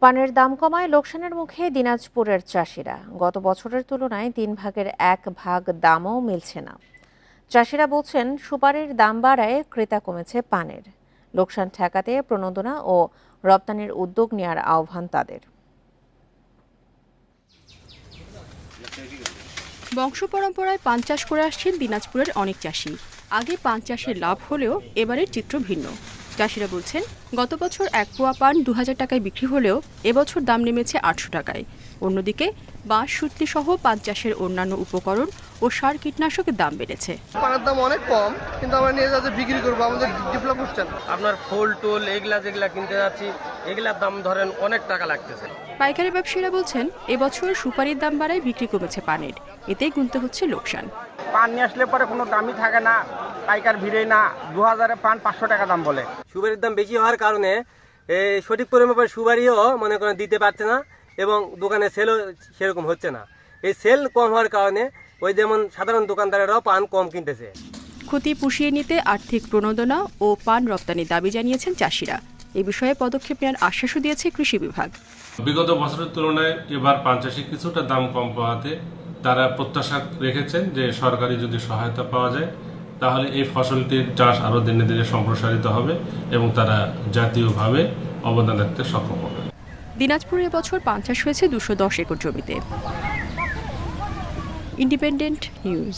পানের দাম কমায় লোকসানের মুখে দিনাজপুরের চাষিরা। গত বছরের তুলনায় 3 ভাগের 1 ভাগ দামও মিলছে না। চাষিরা বলছেন সুপারির দাম বাড়ায় ক্রেতা কমেছে পানের। লোকসান ঠেকাতে প্রণোদনা ও রপ্তানির উদ্যোগ নেওয়ার আহ্বান তাদের। বংশ পরম্পরায় পান চাষ করে আসছেন দিনাজপুরের অনেক চাষি। আগে পান চাষের লাভ হলেও এবারের চিত্র ভিন্ন। চাষিরা বলছেন গত বছর 1 পোয়া পান 2000 টাকায় বিক্রি হলেও এবছর দাম নেমেছে 800 টাকায়। অন্যদিকে বাঁশ সুতলি সহ পান চাষের অন্যান্য উপকরণ ও সার কীটনাশকের দাম বেড়েছে। পানের দাম অনেক কম, কিন্তু আমরা নিয়ে যাচ্ছি বিক্রি করবো, আমাদের ডেভেলপ হচ্ছে না। আপনার ফুল টুল এগুলা যেগুলা কিনতে যাচ্ছি এগুলার দাম ধরেন অনেক টাকা লাগতেছে। পাইকারি ব্যবসায়ীরা বলছেন এবছর সুপারির দাম বাড়ায় বিক্রি কমেছে পানের, এতেই গুনতে হচ্ছে লোকসান। পান নিয়ে আসলে পরে কোনো দামই থাকে না, পাইকার ভিড়ে না। 2000-এ পান 500 টাকা দাম বলে। সুপারির দাম বেশি হওয়ার কারণে সঠিক পরিমাণে সুপারিও মনে করেন দিতে পারছে না এবং দোকানে সেলও সেরকম হচ্ছে না। এই সেল কম হওয়ার কারণে ওই যেমন সাধারণ দোকানদারেরাও পান কম কিনতেছে। ক্ষতি পুষিয়ে নিতে আর্থিক প্রণোদনা ও পান রপ্তানির দাবি জানিয়েছেন চাষিরা। এ বিষয়ে পদক্ষেপ নেওয়ার আশ্বাসও দিয়েছে কৃষি বিভাগ। বিগত বছরের তুলনায় এবার পান চাষে কিছুটা দাম কম পাওয়াতে তারা প্রত্যাশা রেখেছেন যে সরকারি যদি সহায়তা পাওয়া যায় তাহলে এই ফসলটির চাষ আরও দিনে দিনে সম্প্রসারিত হবে এবং তারা জাতীয়ভাবে অবদান রাখতে সক্ষম হবে। দিনাজপুরে এবছর পান চাষ হয়েছে 210 একর জমিতে। Independent news.